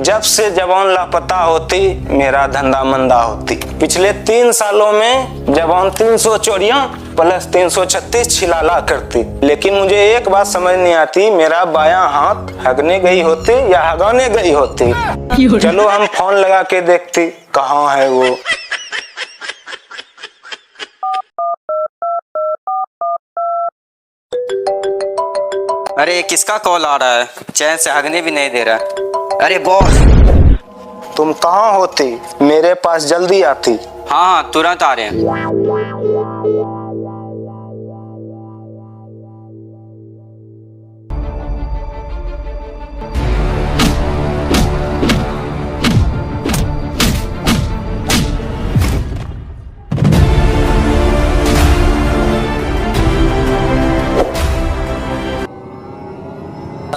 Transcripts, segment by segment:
जब से जवान लापता होती मेरा धंधा मंदा होती। पिछले 3 सालों में जवान 300 चोरियां प्लस 336 छिलाला करती। लेकिन मुझे एक बात समझ नहीं आती, मेरा बायां हाथ हगने गई होती या हगाने गई होती। चलो हम फोन लगा के देखती कहाँ है वो। अरे किसका कॉल आ रहा है? चैन से हगने भी नहीं दे रहा। अरे बॉस, तुम कहाँ होती? मेरे पास जल्दी आती। हाँ हाँ तुरंत आ रहे हैं।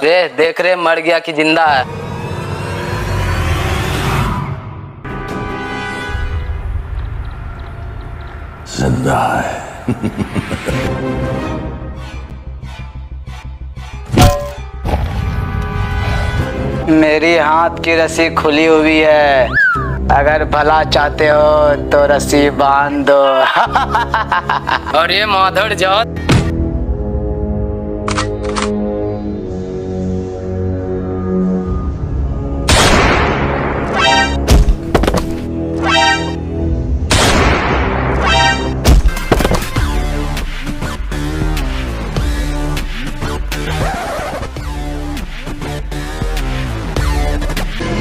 रे देख रहे मर गया कि जिंदा है। जिंदा है। मेरी हाथ की रस्सी खुली हुई है, अगर भला चाहते हो तो रस्सी बांध दो। अरे माधर जात,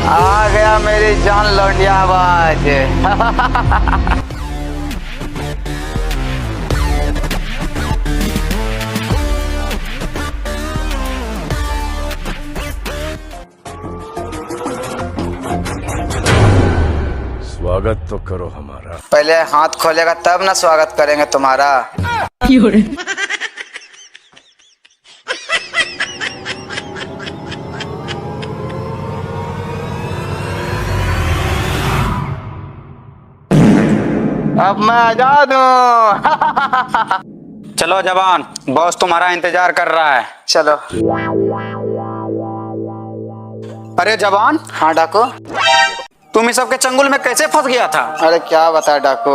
आ गया मेरी जान लौंडिया आवाज। स्वागत तो करो हमारा। पहले हाथ खोलेगा तब ना स्वागत करेंगे तुम्हारा। अब मैं आजाद हूँ। चलो जवान, बॉस तुम्हारा इंतजार कर रहा है। चलो। अरे जवान, हाँ डाकू। तुम इस सब के चंगुल में कैसे फंस गया था? अरे क्या बता डाकू,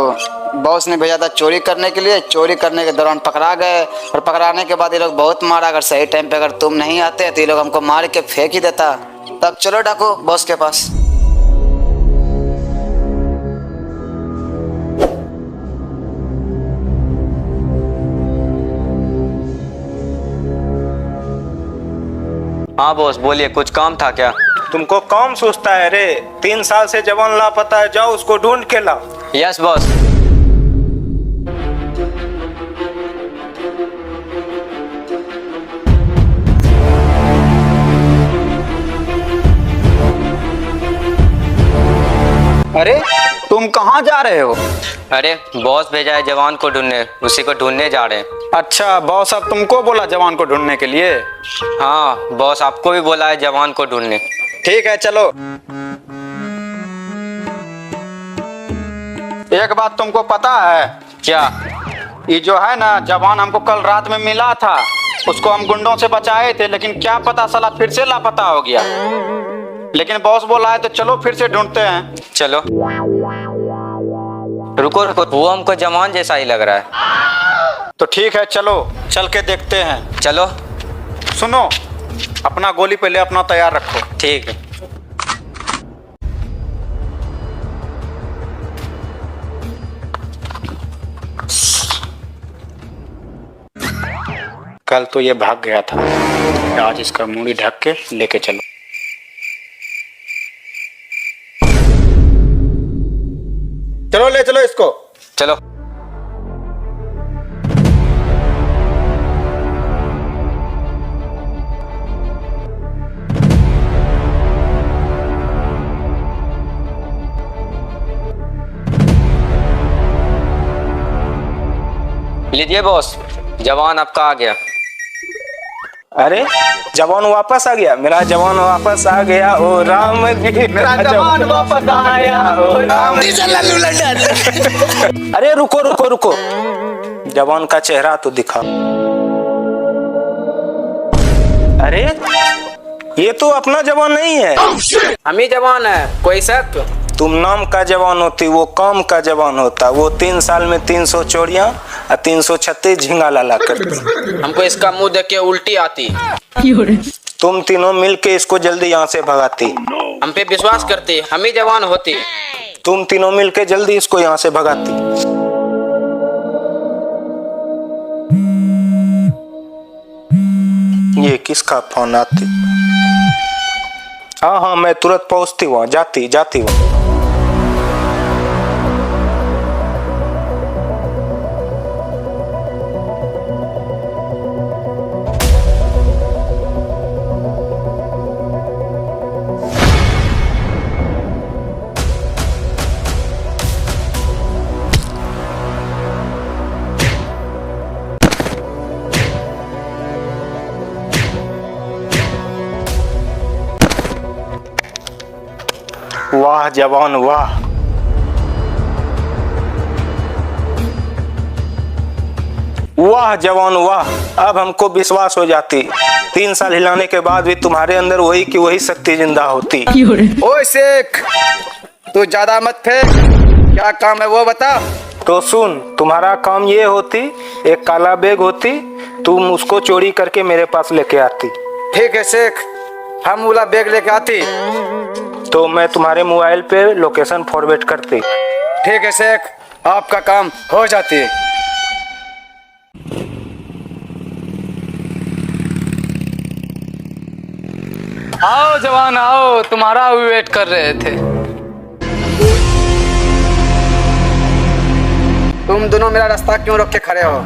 बॉस ने भेजा था चोरी करने के लिए। चोरी करने के दौरान पकड़ा गए और पकड़ाने के बाद ये लोग बहुत मारा। अगर सही टाइम पे अगर तुम नहीं आते तो ये लोग हमको मार के फेंक ही देता। तब चलो डाकू बॉस के पास। हाँ बॉस बोलिए, कुछ काम था क्या? तुमको कौन सोचता है रे? 3 साल से जवान लापता है, जाओ उसको ढूंढ के लाओ। Yes boss. अरे तुम कहाँ जा रहे हो? अरे बॉस भेजा है जवान को ढूंढने, उसी को ढूंढने जा रहे हैं। अच्छा, बॉस अब तुमको बोला जवान को ढूंढने के लिए? हाँ बॉस, आपको भी बोला है जवान को ढूंढने। ठीक है चलो। एक बात तुमको पता है क्या? ये जो है ना जवान, हमको कल रात में मिला था। उसको हम गुंडों से बचाए थे, लेकिन क्या पता साला फिर से लापता हो गया। लेकिन बॉस बोला है तो चलो फिर से ढूंढते हैं। चलो। रुको रुको, वो हमको जवान जैसा ही लग रहा है। तो ठीक है चलो, चल के देखते हैं। चलो। सुनो, अपना गोली पहले अपना तैयार रखो। ठीक है। कल तो ये भाग गया था, आज इसका मूड़ी ढक के लेके चलो। चलो ले चलो इसको। चलो। लीजिए बॉस, जवान आपका आ गया। अरे जवान वापस आ गया, मेरा जवान वापस आ गया। ओ राम जी, मेरा जवान वापस आया। ओ राम जी। अरे रुको रुको रुको, जवान का चेहरा तो दिखा। अरे ये तो अपना जवान नहीं है। हम ही जवान है, कोई शक? तुम नाम का जवान होती, वो काम का जवान होता। वो 3 साल में 300 चोरियां और 336 झिंगा लाला करती। हमको इसका मुंह देख के उल्टी आती। तुम तीनों मिलके इसको जल्दी यहाँ से भगाती। हम पे विश्वास करती, हम ही जवान होती। तुम तीनों मिलके जल्दी इसको यहाँ से भगाती। ये किसका फोन आती? हाँ, मैं तुरंत पहुंचती हूँ, जाती हूँ। वाह जवान वाह। वाह जवान वाह, अब हमको विश्वास हो जाती। 3 साल हिलाने के बाद भी तुम्हारे अंदर वही की वही शक्ति जिंदा होती। ओए शेख, तू ज्यादा मत फेंक, क्या काम है वो बता। तो सुन, तुम्हारा काम ये होती, एक काला बैग होती, तुम उसको चोरी करके मेरे पास लेके आती। ठीक है शेख, हम वाला बैग लेके आती तो मैं तुम्हारे मोबाइल पे लोकेशन फॉरवर्ड करती। ठीक है शेख, आपका काम हो जाती। आओ जवान आओ, तुम्हारा वेट कर रहे थे। तुम दोनों मेरा रास्ता क्यों रोक के खड़े हो?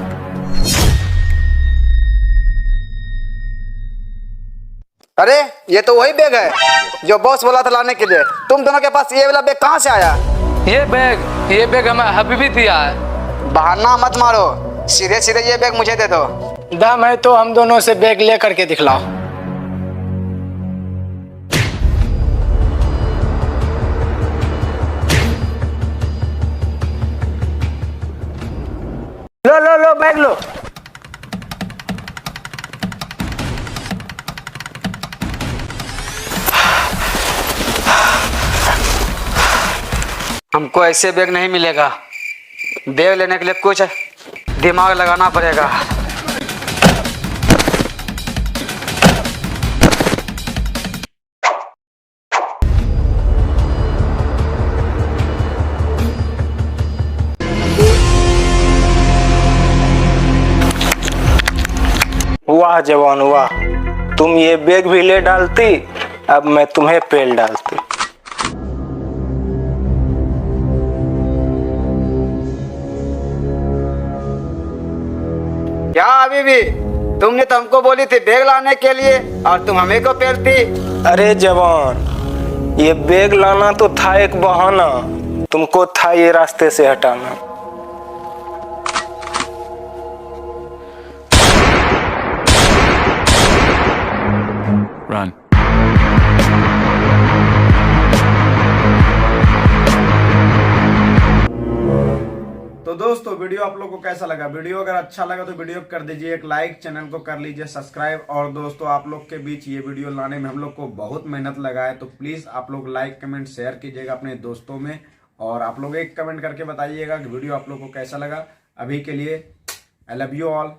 अरे ये तो वही बैग है जो बॉस बोला था लाने के लिए। तुम दोनों के पास ये वाला बैग कहाँ से आया? ये बैग हमें हबीबी दिया है। बहाना मत मारो, सीधे सीधे ये बैग मुझे दे दो। दम है तो हम दोनों से बैग ले करके दिखलाओ। लो बैग लो। हमको ऐसे बैग नहीं मिलेगा। बैग लेने के लिए कुछ दिमाग लगाना पड़ेगा। वाह जवान वाह, तुम ये बैग भी ले डालती, अब मैं तुम्हें पेल डालती। क्या अभी भी तुमने तो हमको बोली थी बैग लाने के लिए और तुम हमें को पेलती। अरे जवान, ये बैग लाना तो था एक बहाना, तुमको था ये रास्ते से हटाना। Run. तो दोस्तों वीडियो आप लोगों को कैसा लगा? वीडियो अगर अच्छा लगा तो वीडियो कर दीजिए एक लाइक, चैनल को कर लीजिए सब्सक्राइब। और दोस्तों आप लोग के बीच ये वीडियो लाने में हम लोग को बहुत मेहनत लगा है, तो प्लीज आप लोग लाइक कमेंट शेयर कीजिएगा अपने दोस्तों में। और आप लोग एक कमेंट करके बताइएगा कि वीडियो आप लोग को कैसा लगा। अभी के लिए आई लव यू ऑल।